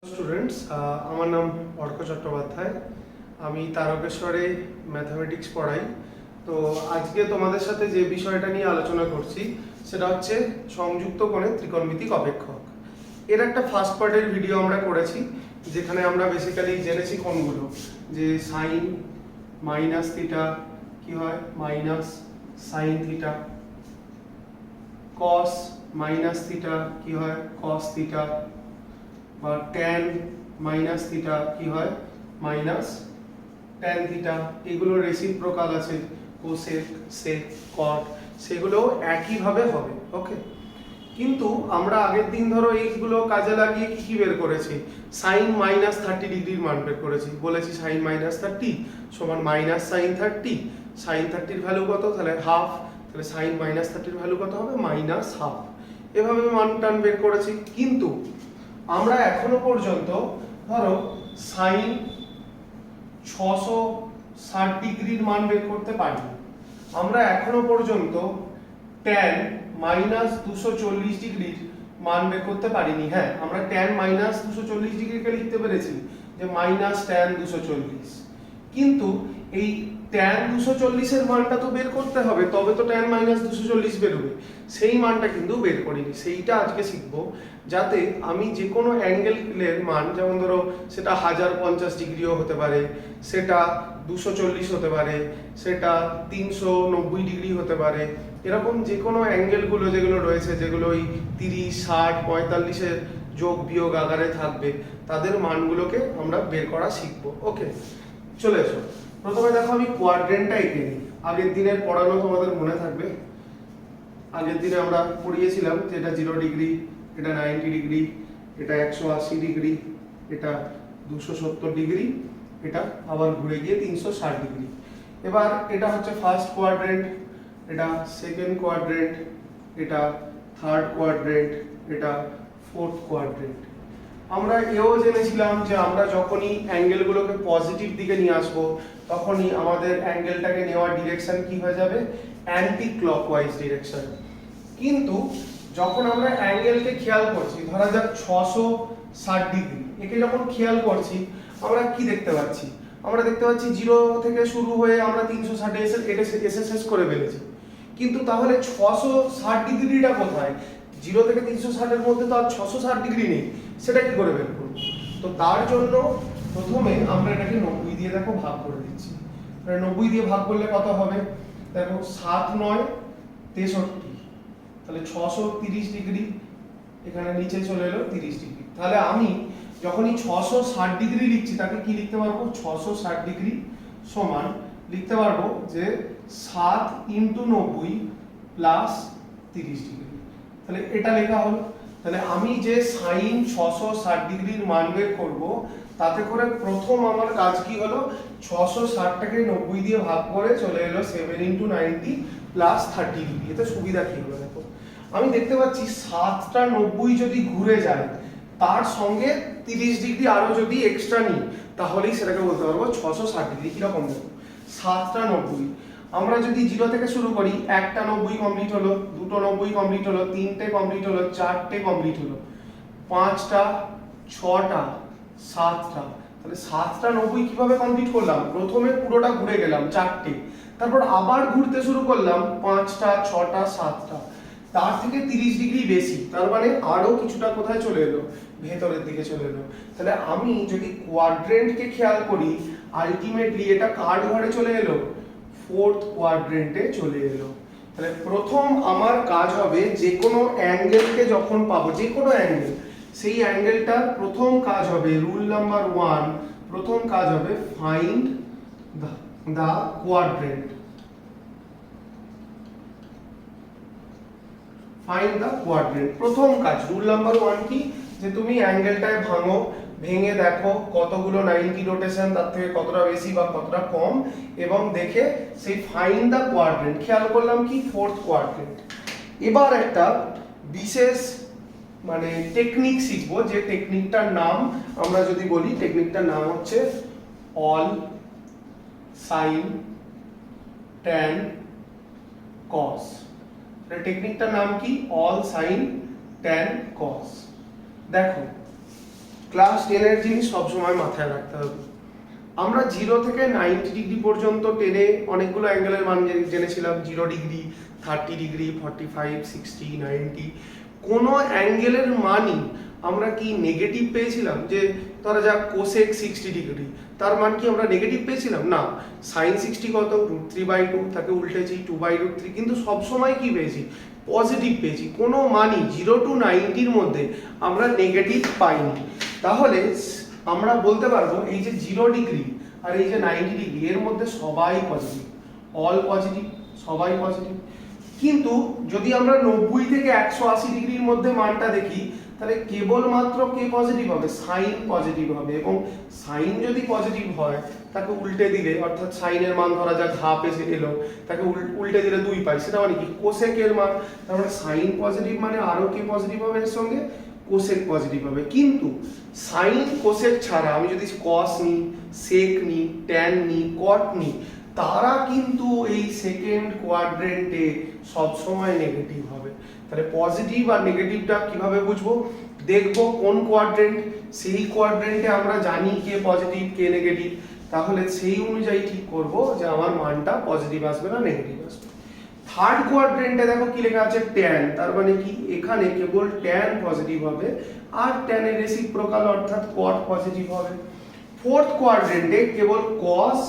Students, আমার নাম অর্ক চট্টোপাধ্যায়। আমি তারকেশ্বরে ম্যাথামেটিক্স পড়াই। তো আজকে তোমাদের সাথে যে বিষয়টা নিয়ে আলোচনা করছি সেটা হচ্ছে সংযুক্ত কোণের ত্রিকোণমিতিক অপেক্ষক। এর একটা ফার্স্ট পার্টের ভিডিও আমরা করেছি, যেখানে আমরা বেসিক্যালি জেনেছি কোণগুলো, যে সাইন মাইনাস থিটা কি হয়, মাইনাস সাইন থিটা, কস মাইনাস থিটা কি হয়, কস থিটা, বা ট্যান মাইনাস থিটা কি হয়, মাইনাস ট্যান থিটা। এগুলো রেসিপ্রোকাল আছে, কোসেক সেক কট, সেগুলো একইভাবে হবে। ওকে, কিন্তু আমরা আগের দিন ধরো এইগুলো কাজে লাগিয়ে কি কি বের করেছি, সাইন মাইনাস 30 ডিগ্রির মান বের করেছি। বলেছি সাইন মাইনাস 30 সমান মাইনাস সাইন 30। সাইন 30-র ভ্যালু কত, তাহলে হাফ। তাহলে সাইন মাইনাস 30-র ভ্যালু কত হবে, মাইনাস হাফ। এভাবে মান টান বের করেছি। কিন্তু আমরা এখনো পর্যন্ত ধরো সাইন 660 ডিগ্রির মান বের করতে পারি। আমরা এখনো পর্যন্ত ট্যান মাইনাস 240 ডিগ্রির মান বের করতে পারিনি। হ্যাঁ, আমরা ট্যান মাইনাস 240 ডিগ্রিকে লিখতে পেরেছি যে মাইনাস ট্যান 240, কিন্তু এই ট্যান 240 এর মানটা তো বের করতে হবে, তবে তো ট্যান মাইনাস 240 বেরোবে। সেই মানটা কিন্তু বের করিনি, সেইটা আজকে শিখবো, যাতে আমি যে কোনো অ্যাঙ্গেলের মান, যেমন ধরো সেটা 1050 ডিগ্রিও হতে পারে, সেটা 240 হতে পারে, সেটা 390 ডিগ্রি হতে পারে, এরকম যে কোনো অ্যাঙ্গেলগুলো যেগুলো রয়েছে, যেগুলো ওই 30, 60, 45-এর যোগ বিয়োগ আকারে থাকবে, তাদের মানগুলোকে আমরা বের করা শিখবো। ওকে, চলে এসো। প্রথমে দেখো আমি কোয়াড্রেন্টটা এঁকে নিই। আগের দিনের পড়ানো তোমাদের মনে থাকবে, আগের দিনে আমরা পড়িয়েছিলাম যে এটা 0 ডিগ্রি, এটা 90 ডিগ্রি, এটা 180 ডিগ্রি, এটা 270 ডিগ্রি, এটা আবার ঘুরে গিয়ে 360 ডিগ্রি। এবার এটা হচ্ছে ফার্স্ট কোয়াড্রেন্ট, এটা সেকেন্ড কোয়াড্রেন্ট, এটা থার্ড কোয়াড্রেন্ট, এটা ফোর্থ কোয়াড্রেন্ট। আমরা এও জেনেছিলাম যে আমরা যখনই অ্যাঙ্গেলগুলোকে পজিটিভ দিকে নিয়ে আসবো, তখনই আমাদের অ্যাঙ্গেলটাকে নেওয়ার ডিরেকশন কি হয়ে যাবে, অ্যান্টি ক্লকওয়াইজ ডিরেকশন। কিন্তু যখন আমরা অ্যাঙ্গেলকে খেয়াল করছি, ধরা যাক 660 ডিগ্রি, একে যখন খেয়াল করছি আমরা কি দেখতে পাচ্ছি, আমরা দেখতে পাচ্ছি 0 থেকে শুরু হয়ে আমরা 360 এসে শেষ করে ফেলেছি। কিন্তু তাহলে 660 ডিগ্রিটা কোথায়? 0 থেকে 360 এর মধ্যে তো আর 660 ডিগ্রি নেই, সেটা কি করে বের করব? তো তার জন্য প্রথমে আমরা এটাকে 90 দিয়ে দেখো ভাগ করে দিচ্ছি। তাহলে 90 দিয়ে ভাগ করলে কত হবে, দেখো 7 9 63, তাহলে 630 ডিগ্রি, এখানে নিচে চলে এলো 30 ডিগ্রি। তাহলে আমি যখনই 660 ডিগ্রি লিখছি, তাকে কি লিখতে পারবো, 660 ডিগ্রি সমান লিখতে পারবো যে 7 × 90 প্লাস 30 ডিগ্রি। তাহলে এটা লেখা হলো। তাহলে আমি যে সাইন 660 ডিগ্রির মান বের করব, তাতে করে প্রথম আমার কাজ কি হলো, 660টাকে 90 দিয়ে ভাগ করে চলে এলো 7 × 90 প্লাস 30 ডিগ্রি। এতে সুবিধা কি হলো, দেখো আমি দেখতে পাচ্ছি 7টা 90 যদি ঘুরে যায়, তার সঙ্গে 30 ডিগ্রি আরো যদি এক্সট্রা নিই, তাহলেই সেটাকে বলতে পারবো 660 ডিগ্রি। কিরকম দেখো, 7টা 90, আমরা যদি 0 থেকে শুরু করি, একটা 90 কমপ্লিট হলো, দুটো 90 কমপ্লিট হলো, তিনটে কমপ্লিট হলো, চারটে কমপ্লিট হলো, পাঁচটা, ছটা, সাতটা। তাহলে 7টা 90 কিভাবে কমপ্লিট করলাম, প্রথমে পুরোটা ঘুরে গেলাম চারটে, তারপর আবার ঘুরতে শুরু করলাম 5টা, 6টা, 7টা, তার থেকে 30 ডিগ্রি বেশি, তার মানে আরো কিছুটা কোথায় চলে এলো, ভেতরের দিকে চলে এলো। তাহলে আমি যদি কোয়াড্রেন্টকে খেয়াল করি, আলটিমেটলি এটা কার ঘরে চলে এলো, ফোর্থ কোয়াড্রেন্টে চলে এলো। তাহলে প্রথম আমার কাজ হবে, যে কোনো অ্যাঙ্গেলকে যখন পাবো, যে কোনো অ্যাঙ্গেল, সেই অ্যাঙ্গেলটার প্রথম কাজ হবে, রুল নাম্বার 1, প্রথম কাজ হবে find the quadrant. Find the quadrant, প্রথম কাজ। রুল নাম্বার 1 কি, যে তুমি অ্যাঙ্গেলটায় ভাঙো, ভেঙে দেখো কতগুলো 90 রোটেশন, তার থেকে কতটা বেশি বা কতটা কম, এবং দেখে সেই ফাইন্ড দা কোয়াড্রেন্ট, খেয়াল করলাম কি, ফোর্থ কোয়াড্রেন্ট। এবার একটা বিশেষ মানে টেকনিক শিখবো, যে টেকনিকটার নাম আমরা যদি বলি, টেকনিকটার নাম হচ্ছে অল সাইন ট্যান কস। টেকনিকটার নাম কি, অল সাইন ট্যান কস। দেখো ক্লাস 10 এর জিনিস সবসময় মাথায় রাখতে হবে। আমরা 0 থেকে 90 ডিগ্রি পর্যন্ত টেনে অনেকগুলো অ্যাঙ্গেলের মান জেনেছিলাম, 0 ডিগ্রি, 30 ডিগ্রি, 45, 60, 90। কোনো অ্যাঙ্গেলের মানই আমরা কি নেগেটিভ পেয়েছিলাম? যে ধরা যাক কোসেক 60 ডিগ্রি, তার মান কি আমরা নেগেটিভ পেয়েছিলাম? না। সাইন 60 কত? √3/2, তাকে উল্টেছি 2/√3, কিন্তু সবসময় কি পেয়েছি? পজিটিভ পেয়েছি। কোনো মানই 0 to 90-র মধ্যে আমরা নেগেটিভ পাইনি। তাহলে আমরা বলতে পারবো এই যে 0 ডিগ্রি আর এই যে 90 ডিগ্রি এর মধ্যে সবাই পজিটিভ, অল পজিটিভ, সবাই পজিটিভ। কিন্তু যদি আমরা 90 থেকে 180 ডিগ্রির মধ্যে মানটা দেখি, তাহলে কেবলমাত্র কে পজিটিভ হবে? সাইন পজিটিভ হবে। এবং সাইন যদি পজিটিভ হয় তাকে উল্টে দিলে, অর্থাৎ সাইনের মান ধরা যাক হাফ এসে এলো, তাকে উল্টে দিলে 2 পাই, সেটা মানে কি? কোসেকের মান। তার মানে সাইন পজিটিভ মানে আরো কে পজিটিভ হবে এর সঙ্গে? কোসেক পজিটিভ হবে। কিন্তু সাইন কোসেক ছাড়া আমি যদি কস নিই, সেক নিই, ট্যান নিই, কট নিই, তারা কিন্তু এই সেকেন্ড কোয়াড্রেন্টে সবসময় নেগেটিভ হবে। তাহলে পজিটিভ আর নেগেটিভটা কিভাবে বুঝবো? দেখবো কোন কোয়াড্রেন্ট, সেই কোয়াড্রেন্টে আমরা জানি কে পজিটিভ কে নেগেটিভ, তাহলে সেই অনুযায়ী ঠিক করব যে আমার মানটা পজিটিভ আসবে না নেগেটিভ আসবে। থার্ড কোয়াড্রেন্টে দেখো কি লেখা আছে? ট্যান। তার মানে কি? এখানে কেবল ট্যান পজিটিভ হবে আর ট্যানের রেসিপ্রোকাল অর্থাৎ কট পজিটিভ হবে। ফোর্থ কোয়াড্রেন্টে কেবল কস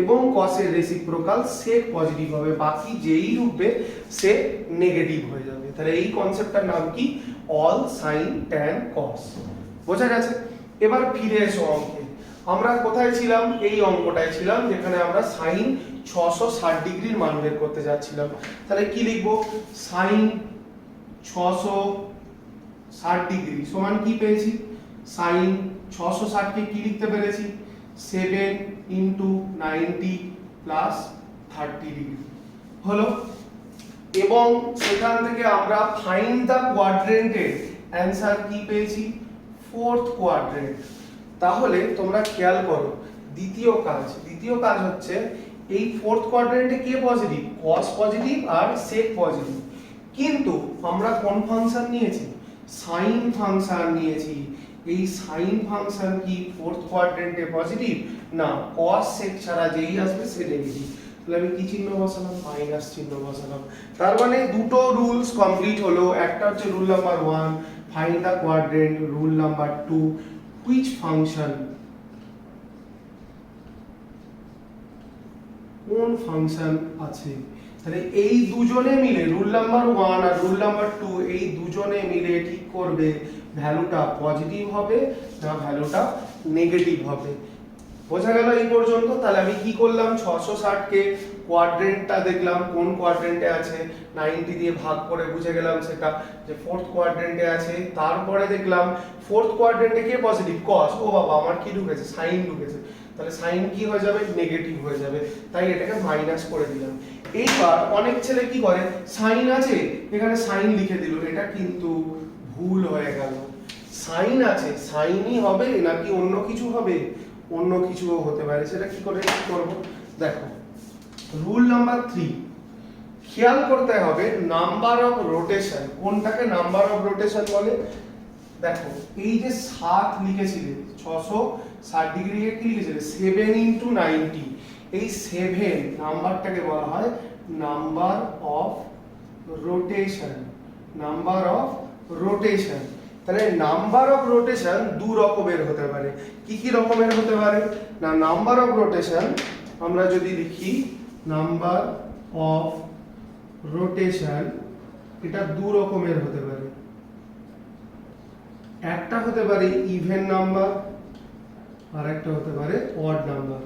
এবং কসের রেসিপ্রোকাল সেক পজিটিভ হবে, বাকি যেই রূপে সে নেগেটিভ হয়ে যাবে। তাহলে এই কনসেপ্টটার নাম কি? অল সাইন ট্যান কস। বোঝা গেছে? এবার ফিরে এসো অঙ্কে। আমরা কোথায় ছিলাম? এই অঙ্কটায় ছিলাম যেখানে আমরা সাইন 660 ডিগ্রির মান বের করতে যাচ্ছিলাম। তাহলে কি লিখবো? সাইন 660 ডিগ্রি সমান কি পেয়েছি? সাইন 660 কে কি লিখতে পেরেছি? 7 × 90 + 30 ডিগ্রি হলো। এবং সেখান থেকে আমরা ফাইন্ড দ্য কোয়াড্রেন্টের অ্যানসার কি পেয়েছি? Fourth quadrant. তাহলে তোমরা খেয়াল করো, দ্বিতীয় কাজ হচ্ছে এই ফোর্থ কোয়াড্রেন্টে কে পজিটিভ? কস পজিটিভ আর সেক পজিটিভ। কিন্তু আমরা কোন ফাংশন নিয়েছি? সাইন ফাংশন নিয়েছি। এই সাইন ফাংশন কি ফোর্থ কোয়াড্রেন্টে পজিটিভ? না, কস সেক ছাড়া যেই আসবে সে নেগেটিভ। তাহলে আমি কি চিহ্ন বসালাম? মাইনাস চিহ্ন বসালাম। তার মানে দুটো রুলস কমপ্লিট হলো। একটা হচ্ছে rule number 1, find the quadrant. Rule number 2, which function, কোন ফাংশন আছে। তাহলে এই দুজনে মিলে, রুল নাম্বার 1 আর রুল নাম্বার 2, এই দুজনে মিলে ঠিক করবে ভ্যালুটা পজিটিভ হবে না ভ্যালুটা নেগেটিভ হবে। বোঝা গেল এই পর্যন্ত? তাহলে আমি কি করলাম? 660 কে কোয়াড্রেন্টটা দেখলাম কোন কোয়াড্রেন্টে আছে, 90 দিয়ে ভাগ করে বুঝে গেলাম সেটা যে ফোর্থ কোয়াড্রেন্টে আছে। তারপরে দেখলাম ফোর্থ কোয়াড্রেন্টে কে পজিটিভ? কস। ও বাবা, আমার কি ঢুকেছে? সাইন ঢুকেছে। তাহলে সাইন কি হয়ে যাবে? নেগেটিভ হয়ে যাবে। তাই এটাকে মাইনাস করে দিলাম। এইবার অনেক ছেলে কি করে, সাইন আছে এখানে সাইন লিখে দিল, এটা কিন্তু ভুল হয়ে গেল। সাইন আছে, সাইনই হবে নাকি অন্য কিছু হবে? অন্য কিছুও হতে পারে। সেটা কি করে করব? দেখো, রুল নাম্বার 3, খেয়াল করতে হবে নাম্বার অফ রোটেশন। কোনটাকে নাম্বার অফ রোটেশন বলে? দেখো, এই যে 7 লিখেছিলে, 660 ডিগ্রি কে কি লিখেছিলে? 7 × 90। এই 7 নাম্বারটাকে বলা হয় number of rotation. Number of rotation. তাহলে নাম্বার অফ রোটেশন দু রকমের হতে পারে। কি কি রকমের হতে পারে? না, নাম্বার অফ রোটেশন আমরা যদি লিখি নাম্বার অফ রোটেশন, এটা দু রকমের হতে পারে। একটা হতে পারে ইভেন নাম্বার আর একটা হতে পারে অড নাম্বার।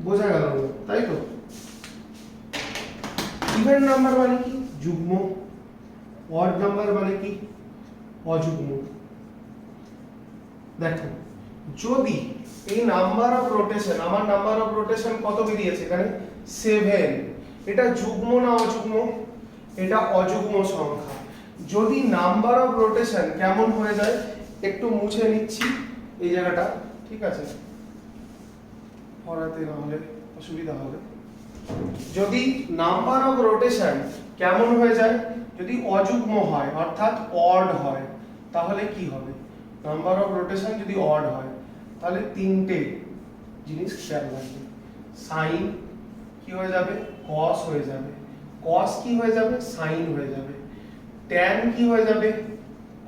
বোঝা গেল? তাই তো? ইভেন নাম্বার মানে কি? যুগ্ম। অড নাম্বার মানে কি? অযুগ্ম। দেখো, যদি এই নাম্বার অফ রোটেশন, আমার নাম্বার অফ রোটেশন কত বেরিয়েছে এখানে? 7, এটা যুগ্ম না অযুগ্ম? এটা অযুগ্ম সংখ্যা। যদি নাম্বার অফ রোটেশন কেমন হয়ে যায়, একটু মুছে নিচ্ছি এই জায়গাটা, ঠিক আছে? পড়াতে না হলে অসুবিধা হবে। যদি নাম্বার অফ রোটেশন কেমন হয়ে যায়, যদি অযুগ্ম হয় অর্থাৎ অড হয়, তাহলে কি হবে? নাম্বার অফ রোটেশন যদি অড হয় তাহলে তিনটে জিনিস খেয়াল রাখবে। সাইন কি হয়ে যাবে, কস হয়ে যাবে, কস কি হয়ে যাবে, সাইন হয়ে যাবে, ট্যান কি হয়ে যাবে,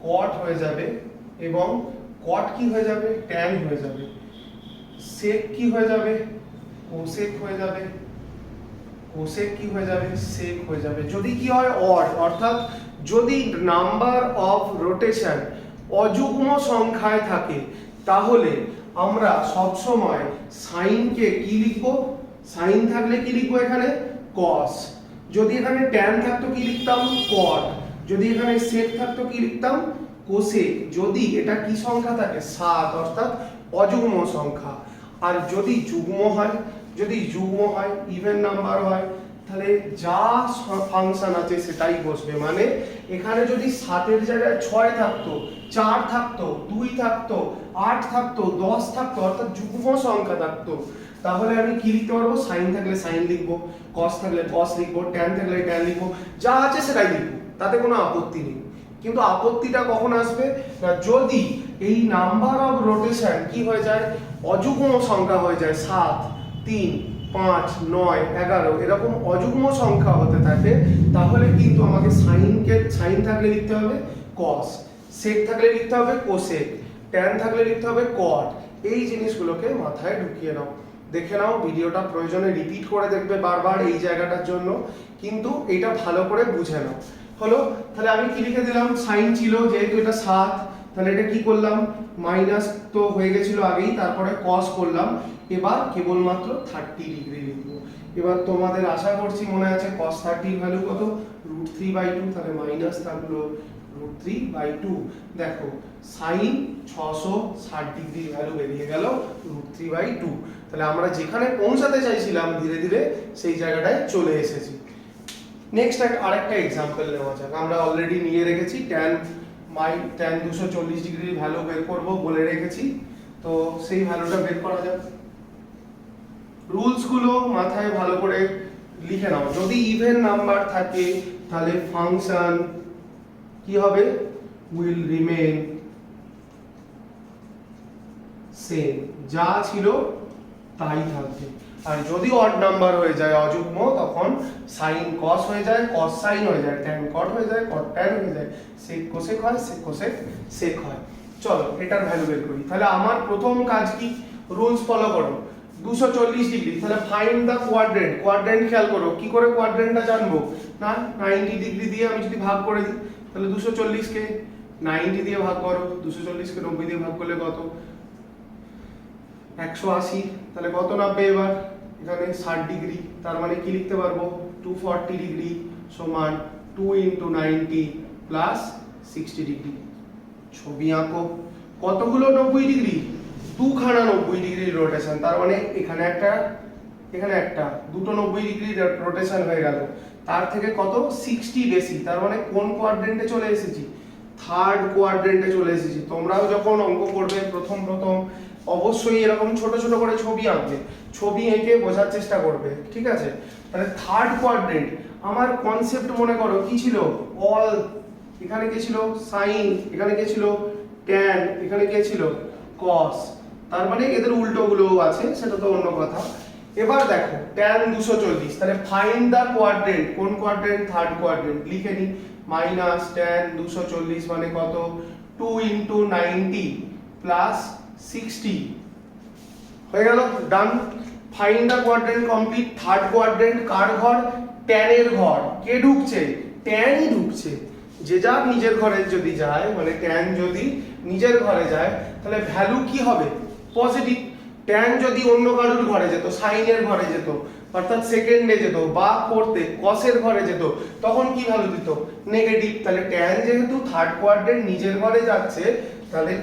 কট হয়ে যাবে, এবং কট কি হয়ে যাবে, ট্যান হয়ে যাবে, সেক কি হয়ে যাবে, কোসেক হয়ে যাবে, কোসেক কি হয়ে যাবে, সেক হয়ে যাবে। যদি কি হয় অড, অর্থাৎ যদি নাম্বার অফ রোটেশন অযুগ্ম সংখ্যায় থাকে তাহলে আমরা সব সময় সাইনকে কি লিখবো, সাইন থাকলে কি লিখবো এখানে কস, যদি এখানে ট্যান থাকতো কি লিখতাম কট, যদি এখানে সেক থাকতো কি লিখতাম কোসেক, যদি এটা কি সংখ্যা থাকে 7 অর্থাৎ অযুগ্ম সংখ্যা। আর যদি যুগ্ম হয়, যদি যুগ্ম হয় ইভেন নাম্বার হয় তাহলে যা ফাংশন আছে সেটাই বসবে। মানে এখানে যদি 7 এর জায়গায় 6 থাকতো, 4 থাকতো, 2 থাকতো, 8 থাকতো, 10 থাকতো অর্থাৎ যুগ্ম সংখ্যা থাকতো তাহলে আমি কি লিখতে পারবো, সাইন থাকলে সাইন লিখবো, কস থাকলে কস লিখবো, ট্যান থাকলে ট্যান লিখবো, যা আছে সেটাই লিখবো, তাতে কোনো আপত্তি নেই। কিন্তু আপত্তিটা কখন আসবে না, যদি এই নাম্বার অফ রোটেশন কি হয়ে যায়, অযুগ্ম সংখ্যা হয়ে যায়, 7, 3, 5, 9, 11 এরকম অযুগ্ম সংখ্যা হতে থাকে তাহলে কিন্তু আমাকে সাইন থাকলে লিখতে হবে কস, সেক থাকলে লিখতে হবে কোসেক, ট্যান থাকলে লিখতে হবে কট। এই জিনিসগুলোকে মাথায় ঢুকিয়ে নাও, দেখে নাও, ভিডিওটা প্রয়োজনে রিপিট করে দেখবে বারবার এই জায়গাটার জন্য, কিন্তু এটা ভালো করে বুঝে নাও। হলো, তাহলে আমি কি লিখে দিলাম, সাইন ছিল যেহেতু এটা 7 তাহলে এটা কি করলাম, মাইনাস তো হয়ে গেছিল আগেই, তারপরে কস করলাম, এবার কেবলমাত্র 30 ডিগ্রি লিখবো। এবার তোমাদের আশা করছি মনে আছে cos 30 এর ভ্যালু কত, √3/2, তাহলে মাইনাস থাকলো √3/2। দেখো সাইন 660 ডিগ্রি ভ্যালু বেরিয়ে গেল √3/2। তাহলে আমরা যেখানে পৌঁছাতে চাইছিলাম ধীরে ধীরে সেই জায়গাটায় চলে এসেছি। নেক্সট আরেকটা এক্সাম্পল নেওয়া যাক। আমরা অলরেডি নিয়ে রেখেছি tan 240 ডিগ্রির ভ্যালু বের করব বলে রেখেছি, তো সেই ভ্যালুটা বের করা যাক। রুলস গুলো মাথায় ভালো করে লিখে নাও। যদি ইভেন নাম্বার থাকে তাহলে ফাংশন কি হবে, উইল রিমেইন সেম, যা ছিল তাই থাকবে। আর যদি অড নাম্বার হয়ে যায় অযুগ্ম তখন সাইন কস হয়ে যায়, কস সাইন হয়ে যায়, ট্যান কট হয়ে যায়, কট ট্যান হয়ে যায়, সেক কোসেক হয়, সেক কোসেক সেক হয়। চলো এটার ভ্যালু বের করি। তাহলে আমার প্রথম কাজ কি, রুলস ফলো করো। 240 ডিগ্রি, তাহলে ফাইন্ড দ্য কোয়াড্রেন্ট। কোয়াড্রেন্ট খেয়াল করো, কি করে কোয়াড্রেন্টটা জানবো না, 90 ডিগ্রি দিয়ে আমি যদি ভাগ করে দিই তাহলে 240 কে 90 দিয়ে ভাগ করো, 240 কে 90 দিয়ে ভাগ করলে কত, 180। তাহলে কত নামবে এবার, এখানে 60 ডিগ্রি, তার মানে কি লিখতে পারবো 240 ডিগ্রি সমান 2 × 90 প্লাস 60 ডিগ্রি। ছবি আঁকো, কতগুলো 90 ডিগ্রি, দুখানা 90 ডিগ্রির রোটেশন, তার মানে এখানে একটা এখানে একটা, দুটো 90 ডিগ্রি রোটেশন হয়ে গেল। তার থেকে কত 60 বেশি, তার মানে কোন কোয়াড্রেন্টে চলে এসেছি, থার্ড কোয়াড্রেন্টে চলে এসেছি। তোমরাও যখন অঙ্ক করবে প্রথম অবশ্যই এরকম ছোট ছোট করে ছবি আঁকবে, ছবি এঁকে বোঝার চেষ্টা করবে, ঠিক আছে। তাহলে থার্ড কোয়াড্রেন্ট, আমার কনসেপ্ট মনে করো কি ছিল, অল, এখানে কে ছিল সাইন, এখানে কে ছিল ট্যান, এখানে কে ছিল কস, তার মানে এদের উল্টো গুলোও আছে, সেটা তো অন্য কথা। এবার দেখো ট্যান 240, তাহলে ফাইন্ড দা কোয়াড্রেন্ট, কোন কোয়াড্রেন্ট, থার্ড কোয়াড্রেন্ট, লিখে নি মাইনাস ট্যান 240 মানে কত 2 × 90 প্লাস 60 হয়ে গেল, done. Find the quadrant complete. Third quadrant কার ঘর, ট্যানের ঘর, কে ঢুকছে, ট্যানই ঢুকছে। যে যার নিজের ঘরে যদি যায়, মানে ট্যান যদি নিজের ঘরে যায় তাহলে ভ্যালু কি হবে, পজিটিভ। ট্যান যদি অন্য কারোর ঘরে যেত, সাইনের ঘরে যেত অর্থাৎ সেকেন্ডে যেত, বা করতে কসের ঘরে যেত, তখন কি ভ্যালু দিত, নেগেটিভ। তাহলে ট্যান যেহেতু থার্ড কোয়াড্রেন্ট নিজের ঘরে যাচ্ছে তাহলে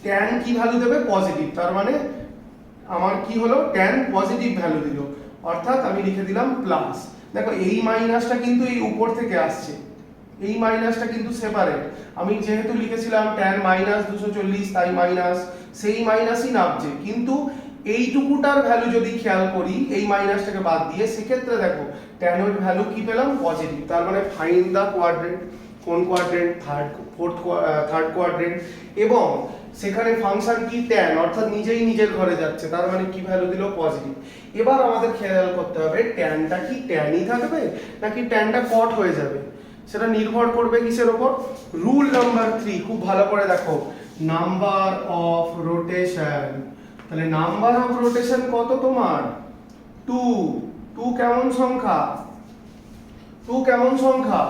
ট্যান কি ভ্যালু দেবে, পজিটিভ। তার মানে আমার কি হলো, ট্যান পজিটিভ ভ্যালু দিল, অর্থাৎ আমি লিখে দিলাম প্লাস। দেখো এই মাইনাসটা কিন্তু এই উপর থেকে আসছে, এই মাইনাসটা কিন্তু সেপারেট। আমি যেহেতু লিখেছিলাম ট্যান মাইনাস 240 তাই মাইনাস, সেই মাইনাসই নামছে, কিন্তু এইটুকুটার ভ্যালু যদি খেয়াল করি এই মাইনাসটাকে বাদ দিয়ে, সেক্ষেত্রে দেখো ট্যানের ভ্যালু কি পেলাম, পজিটিভ। তার মানে ফাইন্ড দা কোয়াড্রেন্ট, কোন কোয়াড্রেন্ট, থার্ড কোয়াড্রেন্ট। এবং সেখানে ফাংশন কি tan, অর্থাৎ নিজেই নিজের ঘরে যাচ্ছে, তার মানে কি ভ্যালু দিল পজিটিভ। এবার আমাদের খেয়াল করতে হবে ট্যানটা কি ট্যানই থাকবে নাকি ট্যানটা কট হয়ে যাবে, সেটা নির্ভর করবে কিসের উপর? রুল নাম্বার 3, খুব ভালো করে দেখো, নাম্বার অফ রোটেশন। তাহলে নাম্বার অফ রোটেশন কত তোমার? 2। 2 কেমন সংখ্যা? 2 কেমন সংখ্যা?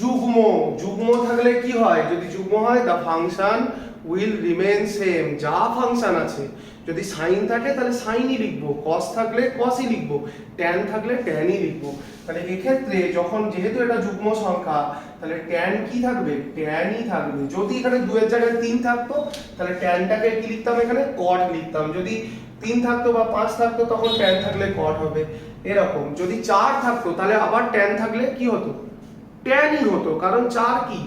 যুগ্ম। যুগ্ম থাকলে কি হয়? যদি যুগ্ম হয় the function will remain same, যা ফাংশন আছে, যদি সাইন থাকে তাহলে সাইনই লিখবো, cos থাকলে cosই লিখবো, tan থাকলে tanই লিখবো। তাহলে এক্ষেত্রে যখন যেহেতু এটা যুগ্ম সংখ্যা, তাহলে tan কি থাকবে? tanই থাকবে। যদি এখানে 2 এর জায়গায় 3 থাকতো তাহলে tanটাকে কি লিখতাম? এখানে cot লিখতাম। যদি 3 থাকতো বা 5 থাকতো তখন tan থাকলে cot হবে। এরকম যদি 4 থাকতো তাহলে আবার tan থাকলে কি হতো? tanই হতো, কারণ 4 কি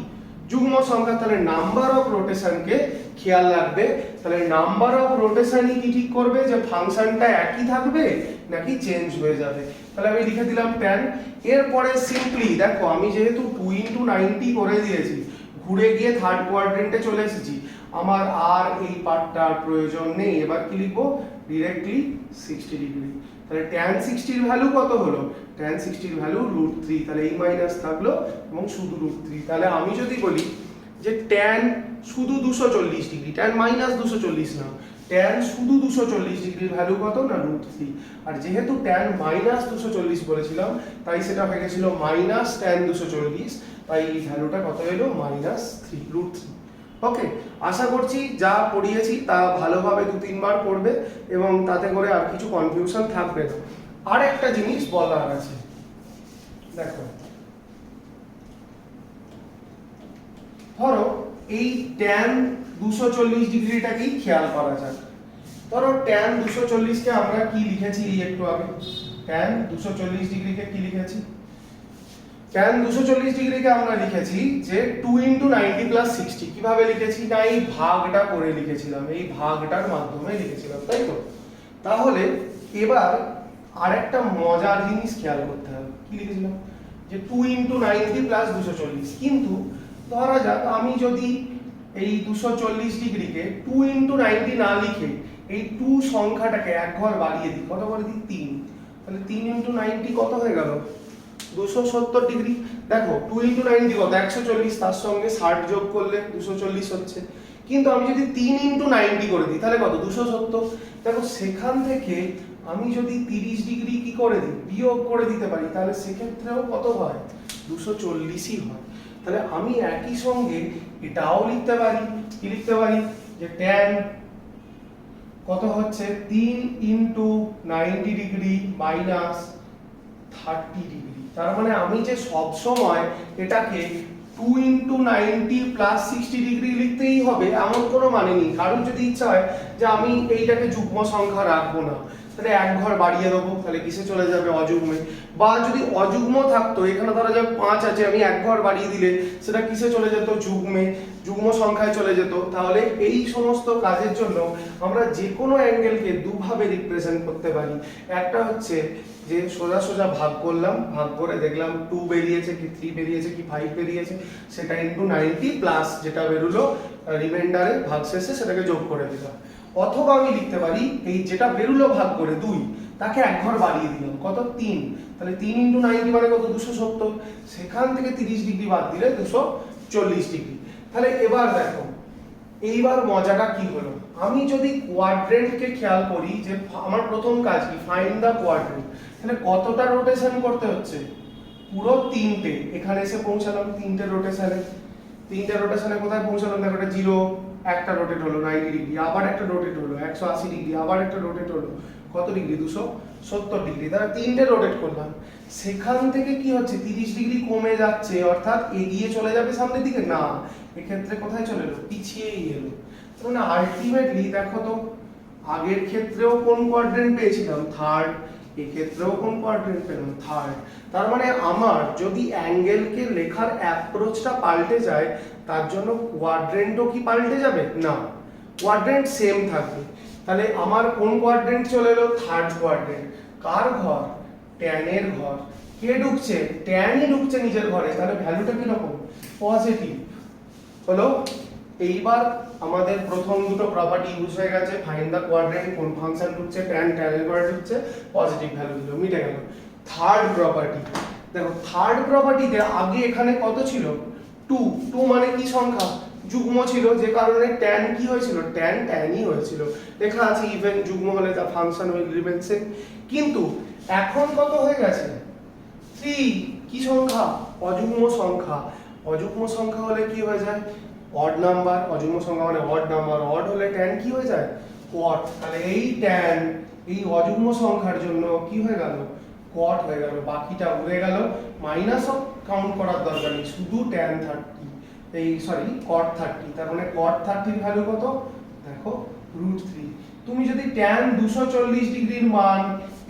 যুগ্ম সংখ্যা। তাহলে নাম্বার অফ রোটেশনকে খেয়াল রাখবে। তাহলে নাম্বার অফ রোটেশনই কি ঠিক করবে যে ফাংশনটা একই থাকবে নাকি চেঞ্জ হয়ে যাবে। তাহলে আমি লিখে দিলাম tan। এরপরে সিম্পলি দেখো, আমি যেহেতু 2 * 90 করে দিয়েছি, ঘুরে গিয়ে থার্ড কোয়াড্রেন্টে চলে এসেছি, আমার আর এই পার্টটার প্রয়োজন নেই। এবার কি লিখবো? Directly 60 degree. তাহলে tan 60 এর ভ্যালু কত হলো? tan 60 এর ভ্যালু √3। তাহলে এই মাইনাস থাকলো এবং শুধু √3। তাহলে আমি যদি বলি যে tan শুধু 240 ডিগ্রি, tan মাইনাস 240 না, tan শুধু 240 ডিগ্রির ভ্যালু কত? না √3। আর যেহেতু tan মাইনাস 240 বলেছিলাম, তাই সেটা হয়ে গেছিল মাইনাস tan 240, তাই এই ভ্যালুটা কত এলো? -3 √3। ওকে, আশা করছি যা পড়িয়েছি তা ভালোভাবে 2-3 বার পড়বে এবং তাতে করে আর কিছু কনফিউশন থাকবে না। আর একটা জিনিস বলার আছে, দেখো, ধরো এই tan 240 ডিগ্রিটাকেই খেয়াল করা যাক। ধরো tan 240 কে আমরা কি লিখেছি একটু আগে? tan 240 ডিগ্রিকে কি লিখেছি? tan 240 ডিগ্রিকে আমরা লিখেছি যে 2 * 90 + 60। কিভাবে লিখেছি? না, এই ভাগটা করে লিখেছিলাম, এই ভাগটার মাধ্যমে লিখেছিলাম, তাই তো? তাহলে এবার আরেকটা মজার জিনিস খেয়াল করতে হবে। কি লিখেছিলাম? যে 2 * 90 + 240। কিন্তু ধরা যাক আমি যদি এই 240 ডিগ্রিকে 2 * 90 না লিখে এই 2 সংখ্যাটাকে এক ঘর বাড়িয়ে দিই, কত করে দিই? 3। তাহলে 3 * 90 কত হয়ে গেল? 270 ডিগ্রি। দেখো 2 * 90 কত? 140, তার সঙ্গে 60 যোগ করলে 240 হচ্ছে। কিন্তু আমি যদি 3 * 90 করে দিই তাহলে কত? 270। দেখো সেখান থেকে আমি যদি 30 ডিগ্রি কি করে দিই? বিয়োগ করে দিতে পারি, তাহলে সেক্ষেত্রেও কত হয়? 240ই হয়। তাহলে আমি একই সঙ্গে এটাও লিখতে পারি। কি লিখতে পারি? যে tan কত হচ্ছে? 3 * 90 ডিগ্রি মাইনাস 30 ডিগ্রি। তার মানে আমি যে সব সময় এটাকে 2 * 90 + 60 ডিগ্রি লিখতেই হবে এমন কোনো মানে নেই। কারণ যদি ইচ্ছা হয় যে আমি এইটাকে যুগ্ম সংখ্যা রাখবো না, তাহলে এক ঘর বাড়িয়ে দেবো, তাহলে কিসে চলে যাবে? অযুগ্মে। বা যদি অযুগ্ম থাকতো, এখানে ধরা যাক 5 আছে, আমি এক ঘর বাড়িয়ে দিলে সেটা কিসে চলে যেত? যুগ্মে, যুগ্ম সংখ্যায় চলে যেত। তাহলে এই সমস্ত কাজের জন্য আমরা যে কোনো অ্যাঙ্গেলকে দুভাবে রিপ্রেজেন্ট করতে পারি। একটা হচ্ছে যে সোজা সোজা ভাগ করলাম, ভাগ করে দেখলাম 2 বেরিয়েছে কি 3 বেরিয়েছে কি 5 বেরিয়েছে, সেটা * 90 প্লাস যেটা বেরোলো রিমাইন্ডারে ভাগশেষে সেটাকে যোগ করে দিলাম। অথবা আমি লিখতে পারি এই যেটা বেরোলো ভাগ করে 2, তাকে এক ঘর বাড়িয়ে দিলাম, কত? 3। তাহলে 3 * 90 মানে কত? 270। সেখান থেকে 30 ডিগ্রি বাদ দিলে 240 ডিগ্রি। তাহলে এবার দেখো, এইবার মজাটা কি হলো? আমি যদি কোয়াড্রেন্টকে খেয়াল করি, যে আমার প্রথম কাজ কি? Find the quadrant. তাহলে কতটা রোটেশন করতে হচ্ছে? পুরো 3টে। এখানে এসে পৌঁছালাম 3টে রোটেশনে। 3টে রোটেশনে কোথায় পৌঁছালাম? দেখো এটা 0, একটা রোটেট হলো 90 ডিগ্রি, আবার একটা রোটেট হলো 180 ডিগ্রি, আবার একটা রোটেট হলো কত ডিগ্রি? 270 ডিগ্রি। তাহলে 3টে রোটেট করলাম। সেখান থেকে কি হচ্ছে? 30 ডিগ্রি কমে যাচ্ছে, অর্থাৎ এগিয়ে চলে যাবে সামনের দিকে? না, এক্ষেত্রে কোথায় চলে এলো? পিছিয়েই এলো। মানে আলটিমেটলি দেখো তো, আগের ক্ষেত্রেও কোন কোয়াড্রেন্ট পেয়েছিলাম? থার্ড। এক্ষেত্রেও কোন কোয়াড্রেন্ট পেলাম? থার্ড। তার মানে আমার যদি অ্যাঙ্গেলকে লেখার অ্যাপ্রোচটা পাল্টে যায়, তার জন্য কোয়াড্রেন্টও কি পাল্টে যাবে? না, কোয়াড্রেন্ট সেম থাকবে। তাহলে আমার কোন কোয়াড্রেন্ট চলে এলো? Third quadrant. কার ঘর? tan এর ঘর। কে ঢুকছে? tanই ঢুকছে নিজের ঘরে। তাহলে ভ্যালুটা কি রকম? পজিটিভ হলো। এইবার আমাদের প্রথম দুটো প্রপার্টি ইউজ হয়ে গেছে, ফাইন্ড দ্য কোয়াড্রেন্ট, কোন ফাংশন ঢুকছে, tan এর ঘরে ঢুকছে, পজিটিভ ভ্যালু দিল, মিটে গেল। থার্ড প্রপার্টি দেখো, থার্ড প্রপার্টিতে আগে এখানে কত ছিল 2, 2 মানে কি সংখ্যা, যুগ্ম ছিল, যে কারণে tan কি হয়েছিল, tanই হয়েছিল, লেখা আছে ইভেন যুগ্ম হলে দা ফাংশন উইল রিমেইন সেম। কিন্তু এখন কত হয়ে গেছে 3, কি সংখ্যা, অযুগ্ম সংখ্যা। অযুগ্ম সংখ্যা হলে কি হয়ে যায়, অড নাম্বার, অযুগ্ম সংখ্যা মানে অড নাম্বার, অড হলে tan কি হয়ে যায়, cot। তাহলে এই tan এই অযুগ্ম সংখ্যার জন্য কি হয়ে গেল, cot হয়ে গেল, বাকিটা উড়ে গেল, মাইনাসও কাউন্ট করার দরকার নেই, শুধু tan 30, এই সরি cot 30। তার মানে cot 30 এর ভ্যালু কত, দেখো √3। তুমি যদি tan 240 ডিগ্রির মান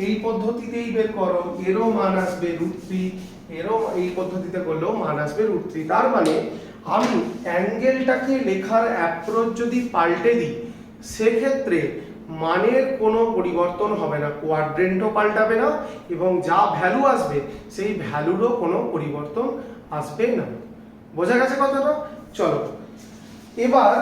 এই পদ্ধতিতেই বের করো, এরও মান আসবে √3, এরও এই পদ্ধতিতে করলেও মান আসবে √3। তার মানে আমি অ্যাঙ্গেলটাকে লেখার অ্যাপ্রোচ যদি পাল্টে দিই, সেক্ষেত্রে মানের কোনো পরিবর্তন হবে না, কোয়াড্রেন্টও পাল্টাবে না, এবং যা ভ্যালু আসবে সেই ভ্যালুরও কোনো পরিবর্তন আসবে না। বোঝা গেছে কথাটা? চলো এবার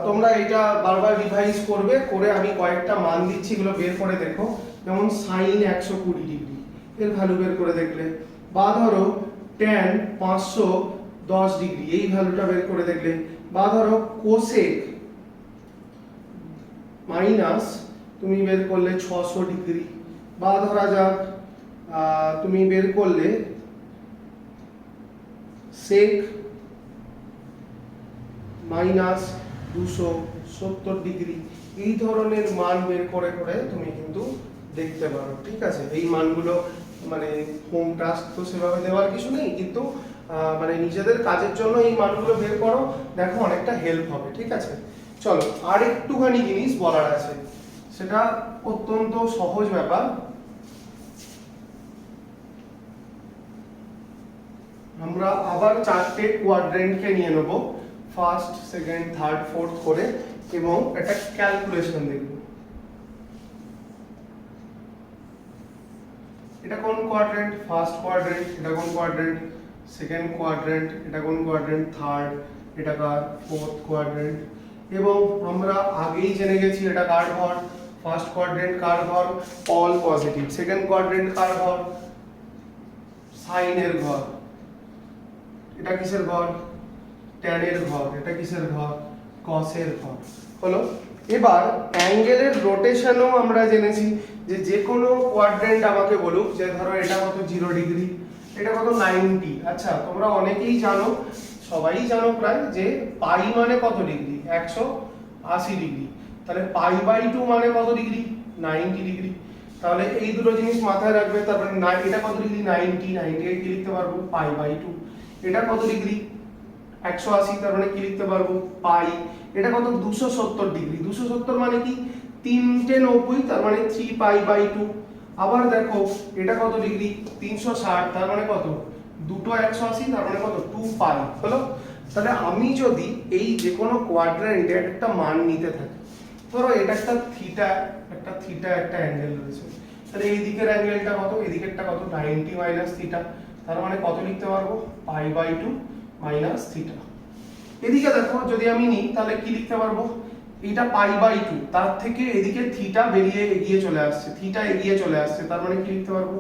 তোমরা এটা বারবার রিভাইজ করবে, করে আমি কয়েকটা মান দিচ্ছি, এগুলো বের করে দেখো। যেমন sin 120 ডিগ্রি এর ভ্যালু বের করে দেখলে, বা ধরো tan 510 ডিগ্রি এই ভ্যালুটা বের করে দেখলে, বা ধরো cosec মাইনাস তুমি বের করলে 600 ডিগ্রি, বা ধরা যাক তুমি বের করলে sec মাইনাস 270 ডিগ্রি। এই ধরনের মান বের করে করে তুমি কিন্তু দেখতে পারো, ঠিক আছে? এই মানগুলো মানে হোম টাস্ক তো সেভাবে দেওয়ার কিছু নেই, কিন্তু মানে নিজেদের কাজের জন্য এই মানগুলো বের করো, দেখো অনেকটা হেল্প হবে, ঠিক আছে? চলো আর একটুখানি জিনিস বলার আছে, সেটা অত্যন্ত সহজ ব্যাপার। আমরা আবার চারটে কোয়াড্রেন্টকে নিয়ে নেব, ফার্স্ট, সেকেন্ড, থার্ড, ফোর্থ করে, এবং একটা ক্যালকুলেশন দেখব। এটা কোন কোয়াড্রেন্ট, ফার্স্ট কোয়াড্রেন্ট, এটা কোন কোয়াড্রেন্ট, সেকেন্ড কোয়াড্রেন্ট, এটা কোন কোয়াড্রেন্ট, থার্ড, এটা কার, ফোর্থ কোয়াড্রেন্ট। এবং আমরা আগেই জেনে গেছি এটা কার ঘর, ফার্স্ট কোয়াড্রেন্ট কার ঘর, অল পজিটিভ, সেকেন্ড কোয়াড্রেন্ট কার ঘর, সাইন এর ঘর, এটা কিসের ঘর, tan এর ঘর, এটা কিসের ঘর, cos এর ঘর। হলো। এবার অ্যাঙ্গেলের রোটেশনও আমরা জেনেছি, যে কোনো কোয়াড্রেন্ট আমাকে বলুক যে ধরো এটা কত 0 ডিগ্রি, এটা কত 90। আচ্ছা তোমরা অনেকেই জানো, সবাই জানো প্রায়, যে পাই মানে কত ডিগ্রি, 180 ডিগ্রি। তাহলে π/2 মানে কত ডিগ্রি, 90 ডিগ্রি। তাহলে এই দুটো জিনিস মাথায় রাখবে। তারপরে এটা কত ডিগ্রি, 90, 98 কি লিখতে পারবো, π/2। এটা কত ডিগ্রি, 180, তার মানে কি লিখতে পারবো, পাই। এটা কত, 270 ডিগ্রি, 270 মানে কি, 390, তার মানে 3π/2। আবার দেখো এটা কত ডিগ্রি, 360, তার মানে কত, দুটো 180, তার মানে কত, 2π। হলো। তাহলে আমি যদি এই যে কোনো কোয়াড্রেন্টের একটা মান নিতে থাকি, ধরো এটা একটা থিটা, একটা অ্যাঙ্গেল রয়েছে, তাহলে এই দিকের অ্যাঙ্গেলটা কত, এই দিকেরটা কত, 90 মাইনাস থিটা, তার মানে কত লিখতে পারবো, π/2 মাইনাস থিটা। এদিকে দেখো যদি আমি নিই তাহলে কি লিখতে পারবো, এটা π/2, তার থেকে এদিকে থিটা বেরিয়ে এগিয়ে চলে আসছে, থিটা এগিয়ে চলে আসছে, তার মানে কি লিখতে পারবো,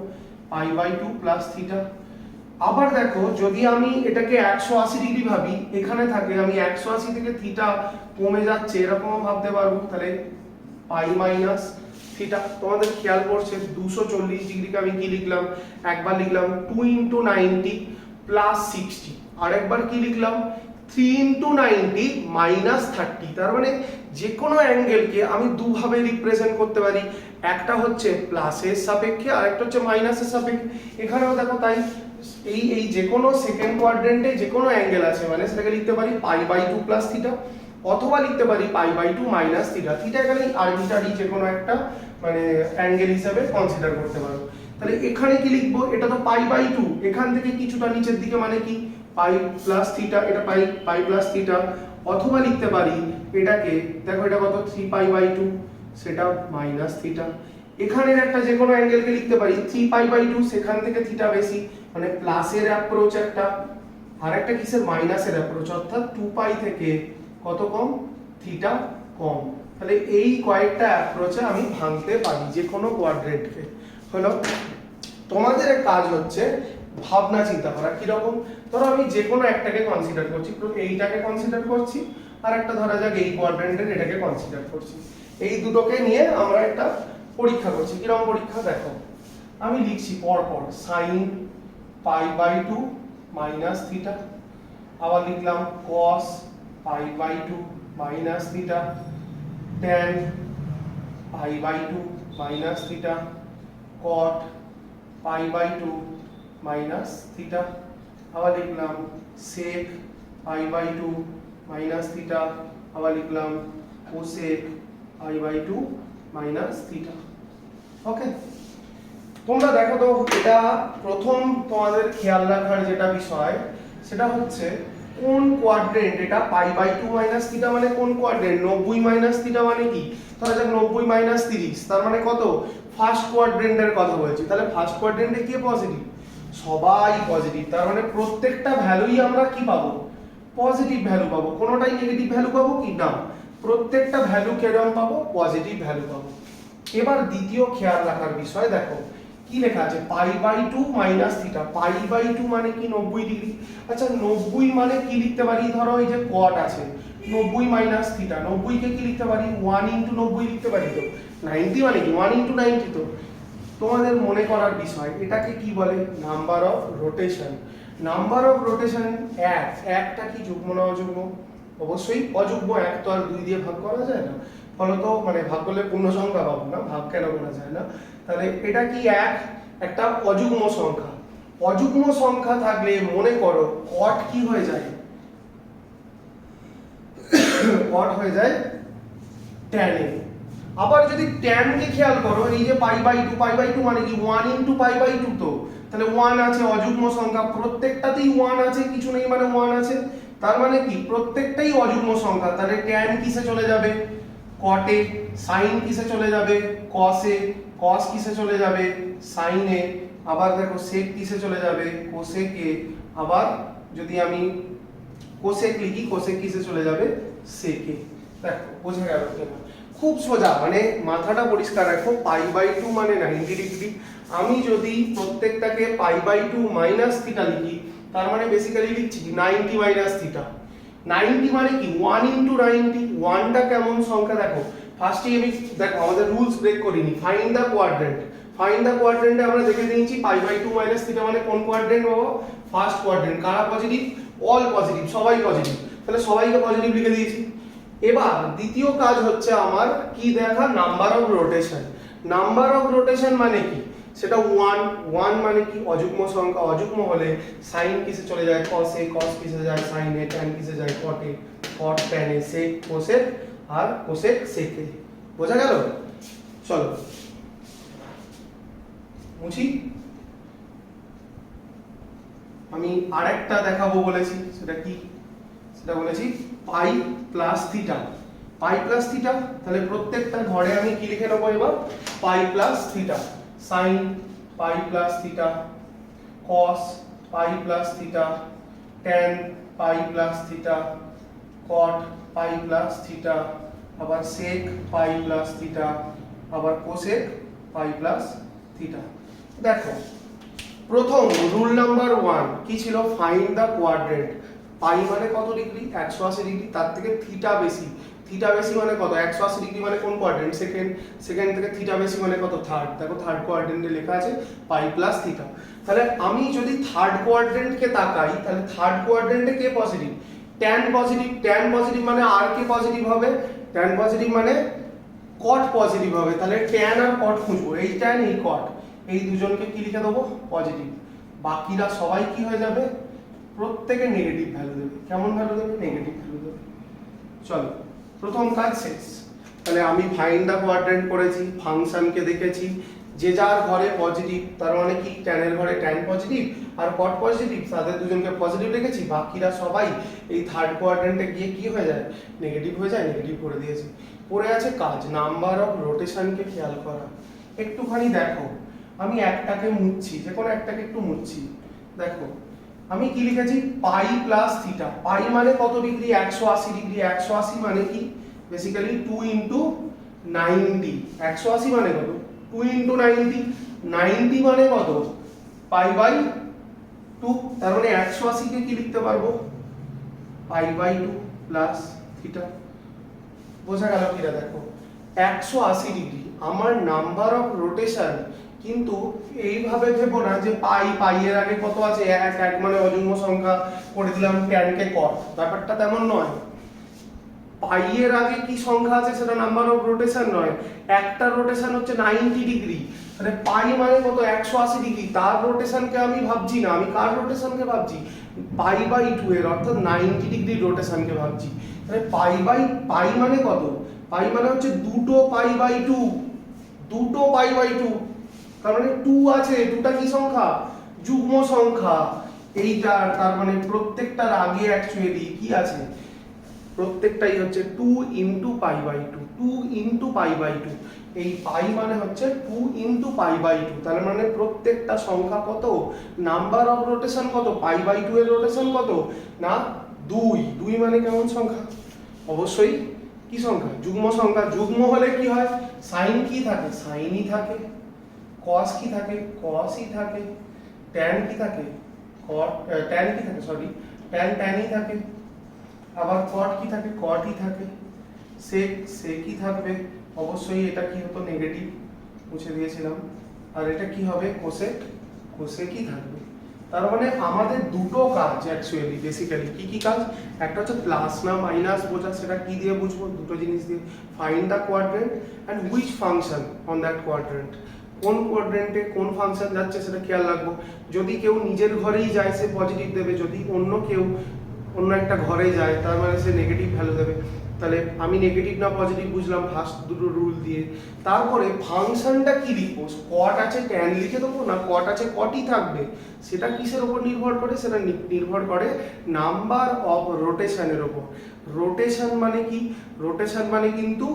π/2 প্লাস থিটা। আবার দেখো যদি আমি এটাকে 180 ডিগ্রি ভাবি, এখানে থাকে, আমি 180 থেকে থিটা কমে যাচ্ছে এরকম ভাবতে পারবো, তাহলে পাই মাইনাস থিটা। তোমাদের খেয়াল করছে 240 ডিগ্রিকে আমি কি লিখলাম, একবার লিখলাম 2 × 90 প্লাস 60, আর একবার কি লিখলাম 3 × 90 মাইনাস 30। তার মানে যে কোনো অ্যাঙ্গেলকে আমি দুভাবে রিপ্রেজেন্ট করতে পারি, একটা হচ্ছে প্লাসের সাপেক্ষে আর একটা হচ্ছে মাইনাসের সাপেক্ষে। এখানেও দেখো তাই, এই যে কোনো সেকেন্ড কোয়াড্রেন্টে যে কোনো অ্যাঙ্গেল আছে মানে সেটাকে লিখতে পারি π/2 প্লাস থিটা, অথবা লিখতে পারি π/2 মাইনাস থিটা। থিটা এখানে আরবিট্রারি যে কোনো একটা মানে অ্যাঙ্গেল হিসেবে কনসিডার করতে পারো। তাহলে এখানে কি লিখবো, এটা তো π/2, এখান থেকে কিছুটা নিচের দিকে মানে কি পাই প্লাস থিটা, এটা পাই প্লাস থিটা। অথবা লিখতে পারি এটাকে, দেখো এটা কত 3π/2, সেটা মাইনাস থিটা। এখানের একটা যে কোনো অ্যাঙ্গেলকে লিখতে পারি 3π/2, সেখান থেকে থিটা বেশি, মানে প্লাসের অ্যাপ্রোচ একটা, আর একটা কিসের, মাইনাসের অ্যাপ্রোচ, অর্থাৎ 2π থেকে কত কম, থিটা কম। তাহলে এই কয়েকটা অ্যাপ্রোচে আমি ভাঙতে পারি যে কোনো কোয়াড্রেন্টকে। হলো, তোমাদের কাজ হচ্ছে ভাবনা চিন্তা করা। কিরকম, ধরো আমি যে কোনো একটাকে কনসিডার করছি, এইটাকে কনসিডার করছি, আর একটা ধরা যাক এই কোয়াড্রেন্টের এটাকে কনসিডার করছি। এই দুটোকে নিয়ে আমরা একটা পরীক্ষা করছি। কিরকম পরীক্ষা দেখো, আমি লিখছি পরপর সাইন π/2 মাইনাস থিটা, আবার লিখলাম cos π/2 minus theta, tan π/2 minus theta, cot π/2 minus theta, আবার লিখলাম sec π/2 মাইনাস থিটা, আবার লিখলাম cosec π/2 মাইনাস থিটা। ওকে, তোমরা দেখো তো, এটা প্রথম তোমাদের খেয়াল রাখার যেটা বিষয় সেটা হচ্ছে কোন কোয়াড্রেন্ট। এটা π/2 মাইনাস থিটা মানে কোন কোয়াড্রেন্ট, 90 মাইনাস থিটা মানে কি, ধরা যাক 90 মাইনাস 30, তার মানে কত, ফার্স্ট কোয়াড্রেন্টের কথা বলছি। তাহলে ফার্স্ট কোয়াড্রেন্টে কে পজিটিভ, সবাই পজিটিভ। তার মানে প্রত্যেকটা ভ্যালুই আমরা কি পাবো, পজিটিভ ভ্যালু পাবো। কোনোটাই নেগেটিভ ভ্যালু পাবো কি না, প্রত্যেকটা ভ্যালু কিরকম পাবো, পজিটিভ ভ্যালু পাবো। এবার দ্বিতীয় খেয়াল রাখার বিষয় দেখো কি লেখা আছে, π/2 মাইনাস থিটা। π/2 মানে কি, 90 ডিগ্রি। আচ্ছা 90 মানে কি লিখতে পারি, ধরো এই যে cot আছে, 90 মাইনাস থিটা, 90 কে কি লিখতে পারি, 1 ইনটু 90 লিখতে পারি। তো 90 মানে কি, 1 ইনটু 90। তো তোমাদের মনে করার বিষয়, এটাকে কি বলে, number of rotation. Number of rotation একটা কি যুগ্ম না অযুগ্ম, অবশ্যই অযুগ্ম। এক তো আর 2 দিয়ে ভাগ করা যায় না, ফলত মানে ভাগ করলে পূর্ণ সংখ্যা পাবো না, ভাগ কেন করা যায় না। তাহলে এটা কি একটা অযুগ্ম সংখ্যা। অযুগ্ম সংখ্যা থাকলে মনে করো cot কি হয়ে যায়, cot হয়ে যায় tan এ। আবার যদি tan কে খেয়াল করো, এই যে π/2 মানে কি 1 ইনটু π/2। তো তাহলে 1 আছে, অযুগ্ম সংখ্যা, প্রত্যেকটাতেই 1 আছে, কিছু নেই মানে 1 আছে। তার মানে কি প্রত্যেকটাই অযুগ্ম সংখ্যা। তাহলে tan কিসে চলে যাবে, cot এ, sin কিসে চলে যাবে, cos এ, cos কিসে চলে যাবে, sin এ, আবার দেখো sec কিসে চলে যাবে, cosec এ, আবার যদি আমি cosec লিখি, cosec কিসে চলে যাবে, sec এ। দেখো বোঝা গেল কিনা, খুব সোজা। মানে মাথাটা পরিষ্কার রাখো, π/2 মানে 90 ডিগ্রি। আমি যদি প্রত্যেকটাকে π/2 মাইনাস থিটা লিখি, তার মানে বেসিক্যালি লিখছি 90 মাইনাস থিটা। 90 মানে কি 1 ইনটু 90। 1টা কেমন সংখ্যা দেখো, ফার্স্টে আমি দেখো আমাদের রুলস ব্রেক করিনি, find the quadrant. Find the কোয়াড্রেন্টে আমরা দেখে নিয়েছি π/2 মাইনাস থিটা মানে কোন কোয়াড্রেন্ট পাবো, ফার্স্ট কোয়াড্রেন্ট। কারা পজিটিভ, অল পজিটিভ, সবাই পজিটিভ। তাহলে সবাইকে পজিটিভ লিখে দিয়েছি। এবার দ্বিতীয় কাজ হচ্ছে আমার কি দেখা, number of rotation. Number of rotation মানে কি, সেটা 1 মানে কি অযুগ্ম সংখ্যা। অযুগ্ম হলে sin কিসে চলে যায়, cos এ, cos কিসে যায় sin এ, tan কিসে যায় cot এ, cot tan এ, sec cosec, আর cosec sec এ। বোঝা গেল? চলো মুছি। আমি আরেকটা দেখাবো বলেছি, সেটা কি, সেটা বলেছি pi plus theta. Pi plus theta, তাহলে প্রত্যেকটা ঘরে আমি কি লিখে নেবো এবার, pi plus theta. Sine pi plus theta, cos pi plus theta, tan pi plus theta, cot pi plus theta, আবার সেক পাই প্লাস থিটা, আবার কোসেক পাই প্লাস থিটা। দেখো প্রথম রুল নাম্বার 1 কি ছিল, ফাইন্ড দ্য কোয়াড্রেন্ট। পাই মানে কত degree, 180 degree, তার থেকে থিটা বেশি। থিটা বেশি মানে কত, 180 ডিগ্রি মানে কোন কোয়াড্রেন্ট, সেকেন্ড। সেকেন্ড থেকে থিটা বেশি মানে কত, থার্ড। দেখো থার্ড কোয়াড্রেন্টে লেখা আছে পাই প্লাস থিটা। তাহলে আমি যদি থার্ড কোয়াড্রেন্টকে তাকাই, তাহলে থার্ড কোয়াড্রেন্টে কে positive, tan positive. Tan positive মানে আর কে পজিটিভ হবে, ট্যান পজিটিভ মানে কট পজিটিভ হবে। তাহলে ট্যান আর কট খুঁজবো, এই ট্যান এই কট, এই দুজনকে কি লিখে দেবো, পজিটিভ। বাকিরা সবাই কি হয়ে যাবে, প্রত্যেকে নেগেটিভ ভ্যালু দেবে। কেমন ভ্যালু দেবে, নেগেটিভ ভ্যালু দেবে। চলো প্রথম কাজ শেষ। তাহলে আমি ফাইন্ড দ্য কোয়াড্রেন্ট করেছি, ফাংশনকে দেখেছি, যে যার ঘরে পজিটিভ, তার মানে কি ট্যানের ঘরে ট্যান পজিটিভ আর কট পজিটিভ, তাদের দুজনকে পজিটিভ রেখেছি। বাকিরা সবাই এই থার্ড কোয়াড্রেন্টে গিয়ে কি হয়ে যায়, নেগেটিভ হয়ে যায়, নেগেটিভ করে দিয়েছি। পড়ে আছে কাজ নাম্বার অফ রোটেশনকে খেয়াল করা। একটুখানি দেখো, আমি একটাকে মুছছি, যে কোনো একটাকে একটু মুছছি। দেখো আমি কি লিখেছি পাই প্লাস থিটা। পাই মানে কত ডিগ্রি? 180 ডিগ্রি। 180 মানে কি বেসিক্যালি 2 ইনটু 90। 180 মানে কত? 2 ইনটু 90। 90 মানে কত? Pi by 2। তার মানে 180 কে কি লিখতে পারবো? Pi by 2 plus theta. বোঝা গেল কিনা? দেখো 180 ডিগ্রি আমার নাম্বার অফ রোটেশন, কিন্তু এইভাবে ভেবো না যে পাই, পাই এর আগে কত আছে? 1 1 মানে অযুগ্ম সংখ্যা করে দিলাম tan কে cot, ব্যাপারটা তেমন নয়। পাই এর আগে কি সংখ্যা আছে সেটা নাম্বার অফ রোটেশন নয়, একটা রোটেশন হচ্ছে 90 ডিগ্রি। তাহলে পাই মানে কত? 180 ডিগ্রি। তার রোটেশনকে আমি ভাবছি না, আমি কার রোটেশনকে ভাবছি? পাই বাই 2 এর, অর্থাৎ 90 ডিগ্রি রোটেশনকে ভাবছি। তাহলে পাই মানে কত? পাই মানে হচ্ছে দুটো পাই বাই 2, দুটো পাই বাই 2। তার মানে 2 আছে, 2টা কি সংখ্যা? যুগ্ম সংখ্যা। এইটা তার মানে প্রত্যেকটার আগে অ্যাকচুয়ালি কি আছে? প্রত্যেকটাই হচ্ছে 2 into pi by 2, 2 into pi by 2। এই পাই মানে হচ্ছে 2 ইনটু পাই বাই 2। তার মানে প্রত্যেকটা সংখ্যা কত? নাম্বার অফ রোটেশন কত? পাই বাই 2 এর রোটেশন কত? না 2। 2 মানে কেমন সংখ্যা? অবশ্যই কি সংখ্যা? যুগ্ম সংখ্যা। যুগ্ম হলে কি হয়? সাইন কি থাকে? সাইনই থাকে। কস কি থাকে? কসই থাকে। ট্যান কি থাকে? ট্যান কি থাকে? সরি, ট্যানই থাকে। আবার কট কি থাকে? কটই থাকে। সেকই থাকবে। অবশ্যই এটা কি হতো? নেগেটিভ, মুছে দিয়েছিলাম। আর এটা কি হবে? কোসেকই থাকবে। তার মানে আমাদের দুটো কাজ অ্যাকচুয়ালি বেসিক্যালি। কি কি কাজ? একটা হচ্ছে প্লাস না মাইনাস বোঝা, সেটা কি দিয়ে বুঝবো? দুটো জিনিস দিয়ে, find the quadrant and which function on that quadrant. কোন কোয়াড্রেন্টে কোন ফাংশন যাচ্ছে সেটা খেয়াল রাখবো। যদি কেউ নিজের ঘরেই যায় সে পজিটিভ দেবে, যদি অন্য কেউ অন্য একটা ঘরে যায় তার মানে সে নেগেটিভ ভ্যালু দেবে। তাহলে আমি নেগেটিভ না পজিটিভ বুঝলাম ফার্স্ট দুটো রুল দিয়ে। তারপরে ফাংশনটা কি লিখবো? কট আছে ট্যান লিখে দেবো, না কট আছে কটই থাকবে? সেটা কিসের উপর নির্ভর করে? সেটা নির্ভর করে নাম্বার অফ রোটেশনের উপর। রোটেশন মানে কি? রোটেশন মানে কিন্তু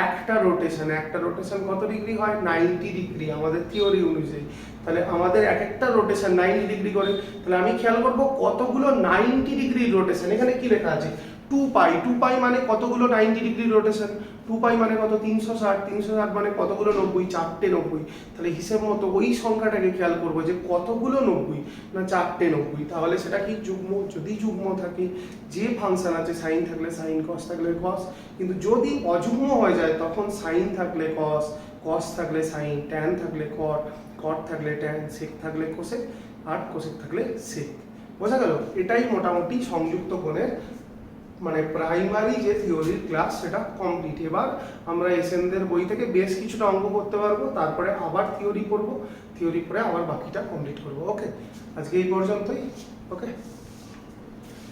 একটা রোটেশন কত ডিগ্রি হয়? 90 ডিগ্রি আমাদের থিওরি অনুযায়ী। তাহলে আমাদের এক একটা রোটেশন 90 ডিগ্রি করে। তাহলে আমি খেয়াল করব কতগুলো 90 ডিগ্রি রোটেশন। এখানে কি লেখা আছে? 2 পাই। 2 পাই মানে কতগুলো 90 ডিগ্রি রোটেশন? 2 পাই মানে কত? 360। 360 মানে কতগুলো 90? 4টে 90। তাহলে হিসেব মতো ওই সংখ্যাটাকে খেয়াল করবো যে কতগুলো 90, না 4টে 90। তাহলে সেটা কি যুগ্ম? যদি যুগ্ম থাকে, যে ফাংশন আছে সাইন থাকলে সাইন, কস থাকলে কস। কিন্তু যদি অযুগ্ম হয়ে যায় তখন সাইন থাকলে কস, কস থাকলে সাইন, ট্যান থাকলে কট, কট থাকলে ট্যান, সেক থাকলে কোসেক, আর কোসেক থাকলে সেক। বোঝা গেল? এটাই মোটামুটি সংযুক্ত কোণের মানে প্রাইমারি যে থিওরির ক্লাস সেটা কমপ্লিট। এবার আমরা এসএনদের বই থেকে বেশ কিছুটা অঙ্ক করতে পারবো, তারপরে আবার থিওরি করব, থিওরি করে আবার বাকিটা কমপ্লিট করব। ওকে, আজকে এই পর্যন্তই। ওকে।